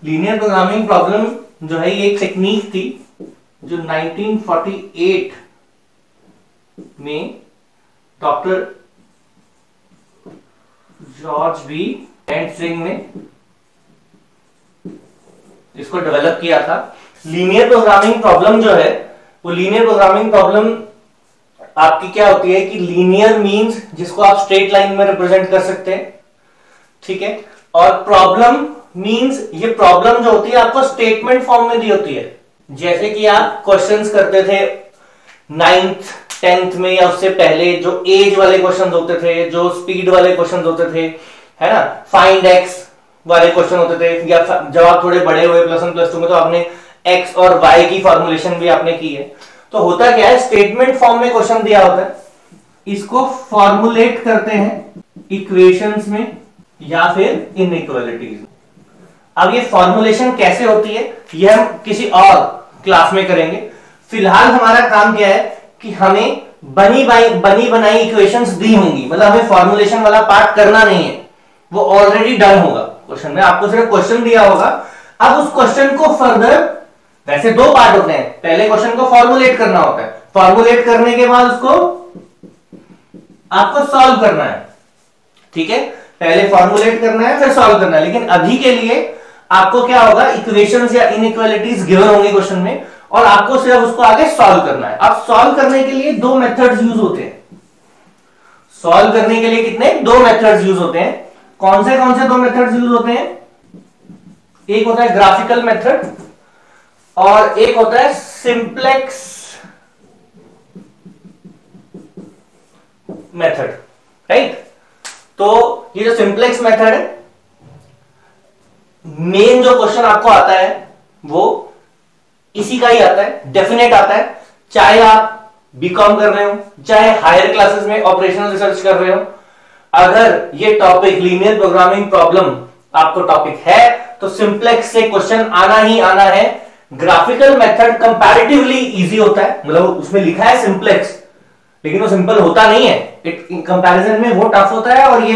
Linear programming problem जो है ये एक टेक्निक थी जो 1948 में डॉक्टर जॉर्ज बी एंडस्ट्रिंग ने इसको डेवलप किया था। लीनियर प्रोग्रामिंग प्रॉब्लम जो है वो लीनियर प्रोग्रामिंग प्रॉब्लम आपकी क्या होती है कि लीनियर मींस जिसको आप स्ट्रेट लाइन में रिप्रेजेंट कर सकते हैं, ठीक है, और प्रॉब्लम मींस ये प्रॉब्लम जो होती है आपको स्टेटमेंट फॉर्म में दी होती है। जैसे कि आप क्वेश्चंस करते थे 9th 10th में या उससे पहले, जो एज वाले क्वेश्चंस होते थे, जो स्पीड वाले क्वेश्चंस होते थे, है ना, फाइंड एक्स वाले क्वेश्चन होते थे, या जब आप थोड़े बड़े हुए +1 +2 में तो आपने एक्स और वाई की फॉर्मुलेशन भी आपने की है। तो होता क्या है, स्टेटमेंट फॉर्म में क्वेश्चन दिया होता है, इसको फॉर्मुलेट करते हैं इक्वेशंस में या फिर इनइक्वालिटीज में। अब ये फॉर्मुलेशन कैसे होती है ये हम किसी और क्लास में करेंगे। फिलहाल हमारा काम क्या है कि हमें बनी बनाई इक्वेशंस दी होंगी, मतलब हमें फॉर्मुलेशन वाला पार्ट करना नहीं है, वो ऑलरेडी डन होगा क्वेश्चन में, आपको सिर्फ क्वेश्चन दिया होगा। अब उस क्वेश्चन को फर्दर, वैसे दो पार्ट होते हैं, पहले क्वेश्चन को फॉर्मुलेट करना होता है, फॉर्मुलेट करने के बाद उसको आपको सॉल्व करना है, ठीक है, पहले फॉर्मुलेट करना है फिर सॉल्व करना है। लेकिन अभी के लिए आपको क्या होगा, इक्वेशंस या इनइक्वालिटीज गिवन होंगी क्वेश्चन में और आपको सिर्फ उसको आगे सॉल्व करना है। अब सॉल्व करने के लिए दो मेथड्स यूज होते हैं। सॉल्व करने के लिए कितने, दो मेथड्स यूज होते हैं। कौन से दो मेथड्स यूज होते हैं, एक होता है ग्राफिकल मेथड और एक होता है सिंप्लेक्स मेथड, राइट। तो ये जो सिंप्लेक्स मेथड है, मेन जो क्वेश्चन आपको आता है वो इसी का ही आता है, डेफिनेट आता है, चाहे आप बीकॉम कर रहे हो, चाहे हायर क्लासेस में ऑपरेशनल रिसर्च कर रहे हो। अगर ये टॉपिक लीनियर प्रोग्रामिंग प्रॉब्लम आपको टॉपिक है तो सिंप्लेक्स से क्वेश्चन आना ही आना है। ग्राफिकल मेथड कंपैरेटिवली इजी होता है, मतलब उसमें लिखा है सिंप्लेक्स लेकिन वो सिंपल होता नहीं है, कंपैरिजन में वो टफ होता है, और ये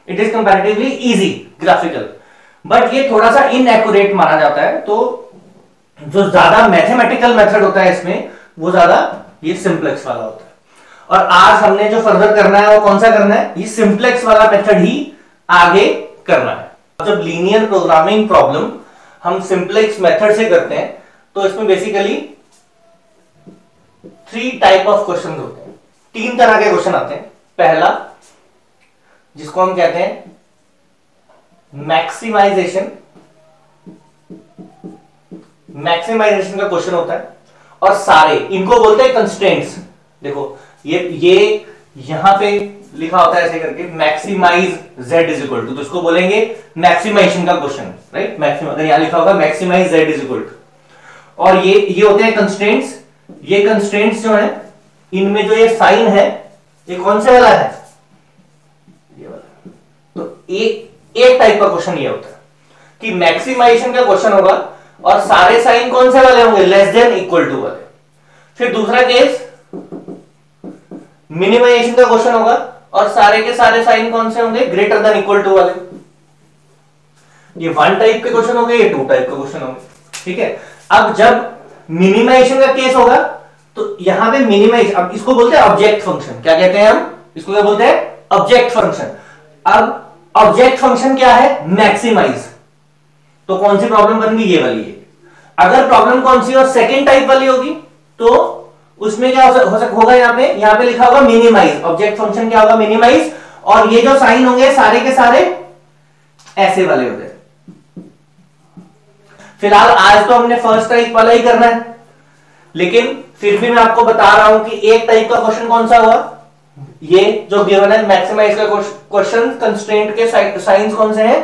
it is comparatively easy graphical, but ये थोड़ा सा इनएक्यूरेट माना जाता है। तो जो ज्यादा मैथमेटिकल मेथड होता है इसमें वो ज्यादा ये सिंप्लेक्स वाला होता है। और आज हमने जो फर्दर करना है वो कौन सा करना है, ये सिंप्लेक्स वाला मेथड ही आगे करना है। जब लीनियर प्रोग्रामिंग प्रॉब्लम हम सिंप्लेक्स मेथड से करते हैं तो इसमें बेसिकली 3 टाइप ऑफ क्वेश्चन होते हैं, 3 तरह के क्वेश्चन आते हैं। पहला जिसको हम कहते हैं मैक्सिमाइजेशन का क्वेश्चन होता है, और सारे इनको बोलते हैं कंस्ट्रेंट्स। देखो ये यहां पे लिखा होता है ऐसे करके, maximize z is equal to, तो इसको बोलेंगे मैक्सिमाइजेशन का क्वेश्चन, राइट। मैक्सिमम अगर यहां लिखा होगा maximize z is equal to, और ये होते हैं कंस्ट्रेंट्स। ये कंस्ट्रेंट्स जो है इनमें जो ये साइन है ये कौन से वाला है, ये वाला। तो एक टाइप का क्वेश्चन ये होता है कि मैक्सिमाइजेशन का क्वेश्चन होगा और सारे साइन कौन से वाले होंगे, लेस देन इक्वल टू वाले। फिर दूसरा केस मिनिमाइजेशन का क्वेश्चन होगा और सारे के सारे साइन कौन से होंगे, ग्रेटर देन इक्वल टू वाले। ये 1 टाइप के क्वेश्चन हो गए, ये 2 टाइप के क्वेश्चन हो गए, ठीक है। अब जब मिनिमाइजेशन का केस होगा तो यहां पे मिनिमाइज, अब इसको बोलते हैं ऑब्जेक्ट फंक्शन। क्या कहते हैं हम इसको, क्या बोलते हैं, ऑब्जेक्ट फंक्शन। अब ऑब्जेक्ट फंक्शन क्या है, मैक्सिमाइज। तो कौन सी प्रॉब्लम बन गई, ये वाली है। अगर प्रॉब्लम कौन सी और सेकेंड टाइप वाली होगी तो उसमें क्या होगा, यहां पे लिखा होगा मिनिमाइज। ऑब्जेक्ट फंक्शन क्या होगा, मिनिमाइज, और ये जो साइन होंगे सारे के सारे ऐसे वाले होते हैं। फिलहाल आज तो हमने फर्स्ट टाइप वाला ही करना है, लेकिन फिर भी मैं आपको बता रहा हूं कि एक टाइप का क्वेश्चन कौन सा हुआ, ये जो गिवन है मैक्सिमाइज का क्वेश्चन, कंस्ट्रेंट के साइंस कौन से हैं,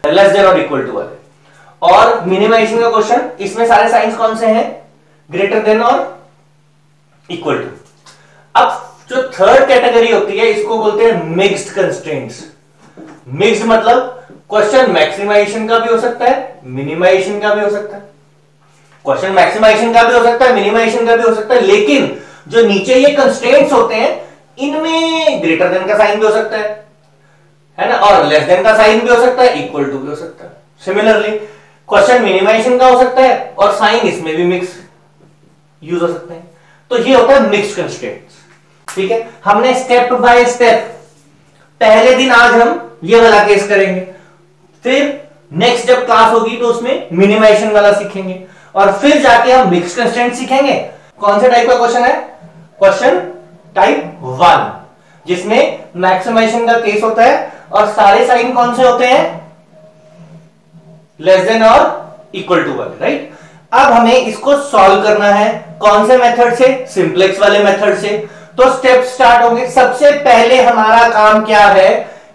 लेस देन और इक्वल टू वाले। और मिनिमाइजेशन का क्वेश्चन, इसमें सारे साइंस कौन से हैं, ग्रेटर देन और इक्वल टू। अब जो थर्ड कैटेगरी होती है इसको बोलते हैं मिक्स्ड कंस्ट्रेंट्स। मिक्स्ड मतलब क्वेश्चन मैक्सिमाइजेशन का भी हो सकता है, मिनिमाइजेशन का भी हो सकता है, क्वेश्चन मैक्सिमाइजेशन का भी हो सकता है, मिनिमाइजेशन का भी हो सकता है, लेकिन जो नीचे ये कंस्ट्रेंट्स होते हैं इनमें ग्रेटर देन का साइन भी हो सकता है ना, और लेस देन का साइन भी हो सकता है, इक्वल टू भी हो सकता है। सिमिलरली क्वेश्चन मिनिमाइजेशन का हो सकता है और साइन इसमें भी मिक्स यूज हो सकते हैं। तो ये होता है मिक्स्ड कंस्ट्रेंट्स। ठीक है, हमने स्टेप बाय स्टेप पहले दिन आज हम ये वाला केस करेंगे, फिर नेक्स्ट जब क्लास होगी तो उसमें मिनिमाइजेशन वाला सीखेंगे और फिर जाके हम मिक्स्ड कंस्ट्रेंट सीखेंगे। कौन से टाइप का क्वेश्चन है? क्वेश्चन टाइप 1, जिसमें मैक्सिमाइजेशन का केस होता है और सारे साइन कौन से होते हैं? लेस देन और इक्वल टू वाले, राइट। अब हमें इसको सॉल्व करना है कौन से मेथड से? सिंपलेक्स वाले मेथड से। तो स्टेप स्टार्ट होंगे। सबसे पहले हमारा काम क्या है?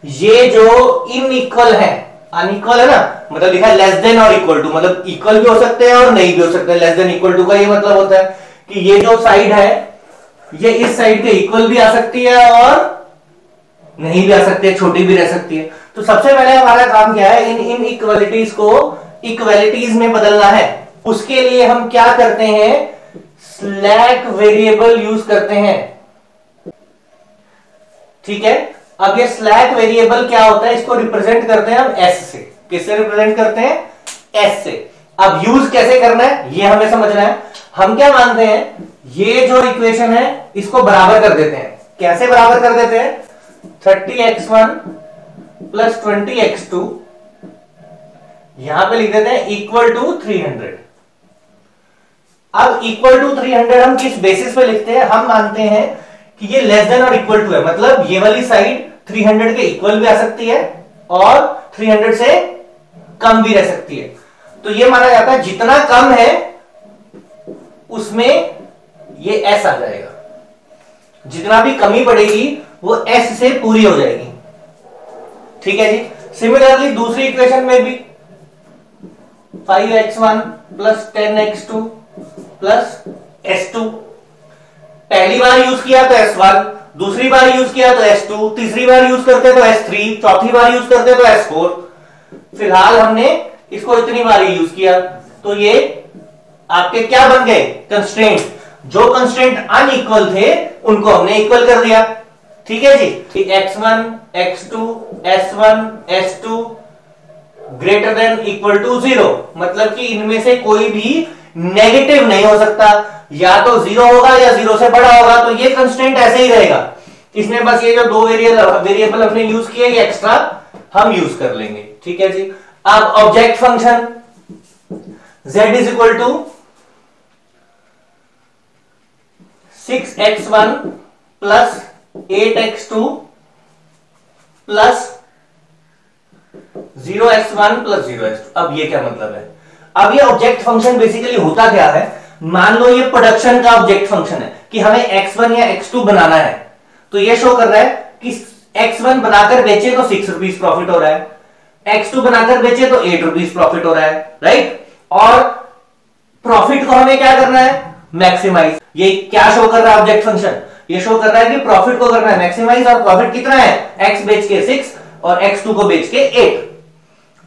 ये जो इनइक्वल है, अनइक्वल है ना, मतलब लिखा है लेस देन और इक्वल टू, मतलब इक्वल भी हो सकते हैं और नहीं भी हो सकते। लेस देन इक्वल टू का ये मतलब होता है कि ये जो साइड है ये इस साइड के इक्वल भी आ सकती है और नहीं भी आ सकती है, छोटी भी रह सकती है। तो सबसे पहले हमारा काम क्या है? इन इनइक्वालिटीज को इक्वालिटीज में बदलना है। उसके लिए हम क्या करते हैं? स्लैक वेरिएबल यूज करते हैं। ठीक है, अब ये स्लैक वेरिएबल क्या होता है? इसको रिप्रेजेंट करते हैं हम एस से। किससे रिप्रेजेंट करते हैं? एस से। अब यूज कैसे करना है ये हमें समझना है। हम क्या मानते हैं? ये जो इक्वेशन है इसको बराबर कर देते हैं। कैसे बराबर कर देते हैं? 30x1 प्लस 20x2 यहां पे लिख देते हैं इक्वल टू 300। अब इक्वल टू 300 हम किस बेसिस पे लिखते हैं? हम मानते हैं कि ये लेस देन और इक्वल टू है, मतलब ये वाली साइड 300 के इक्वल भी आ सकती है और 300 से कम भी रह सकती है। तो ये माना जाता है जितना कम है उसमें ये एस आ जाएगा, जितना भी कमी पड़ेगी वो एस से पूरी हो जाएगी। ठीक है जी। सिमिलरली दूसरी इक्वेशन में भी 5x1 plus 10x2 plus s2, पहली बार यूज किया तो s1, दूसरी बार यूज किया तो s2, तीसरी बार यूज करते तो s3, चौथी बार यूज करते तो s4। फिलहाल हमने इसको इतनी बार यूज किया तो ये आपके क्या बन गए? कंस्ट्रेंट। जो कंस्ट्रेंट अनइक्वल थे उनको हमने इक्वल कर दिया। ठीक है जी। x1, x2, s1, s2 greater than equal to 0, मतलब कि इनमें से कोई भी नेगेटिव नहीं हो सकता, या तो 0 होगा या 0 से बड़ा होगा। तो ये कंस्ट्रेंट ऐसे ही रहेगा। इसमें बस ये जो दो वेरिएबल हमने यूज किए ये एक्स्ट्रा हम यूज कर लेंगे। ठीक है जी। अब object function z is equal to 6x1 plus 8x2 plus 0x1 plus 0x2। अब ये क्या मतलब है? अब ये ऑब्जेक्ट फंक्शन बेसिकली होता क्या है? मान लो ये प्रोडक्शन का ऑब्जेक्ट फंक्शन है कि हमें x1 या x2 बनाना है। तो ये शो कर रहा है कि x1 बनाकर बेचे तो 6 रुपीज प्रॉफिट हो रहा है, x2 बनाकर बेचे तो 8 रुपीज प्रॉफिट हो रहा है, राइट। और प्रॉफिट को हमें क्या करना है? मैक्सिमाइज। ये क्या शो कर रहा है ऑब्जेक्ट फंक्शन? ये शो कर रहा है कि प्रॉफिट को करना है मैक्सिमाइज, और प्रॉफिट कितना है? x बेच के 6 और x2 को बेच के 8।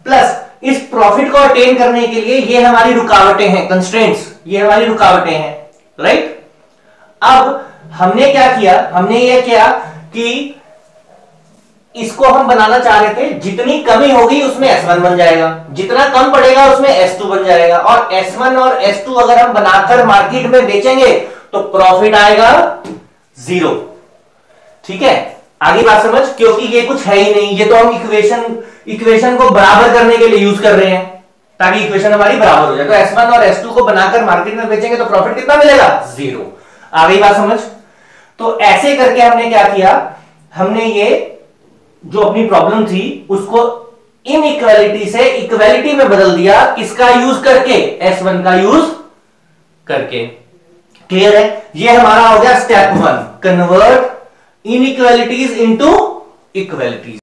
प्लस इस प्रॉफिट को अटेन करने के लिए ये हमारी रुकावटें हैं, कंस्ट्रेंट्स, ये हमारी रुकावटें हैं, राइट। अब हमने क्या किया? हमने ये किया कि इसको हम बनाना चाह रहे थे, जितनी कमी होगी उसमें S1 बन जाएगा, जितना कम पड़ेगा उसमें S2 बन जाएगा, और S1 और S2 अगर हम बनाकर मार्केट में बेचेंगे तो प्रॉफिट आएगा 0। ठीक है, आगे बात समझ, क्योंकि ये कुछ है ही नहीं, ये तो हम इक्वेशन को बराबर करने के लिए यूज कर रहे हैं ताकि इक्वेशन हमारी बराबर हो जाए। तो S1 और S2 को बनाकर मार्केट में बेचेंगे तो प्रॉफिट कितना मिलेगा? 0। आगे बात समझ। तो ऐसे करके हमने क्या किया? हमने ये जो अपनी प्रॉब्लम थी उसको इनइक्वालिटी से इक्वालिटी में बदल दिया। किसका यूज करके? S1 का यूज करके। क्लियर है? ये हमारा हो गया step 1, convert inequalities into equalities.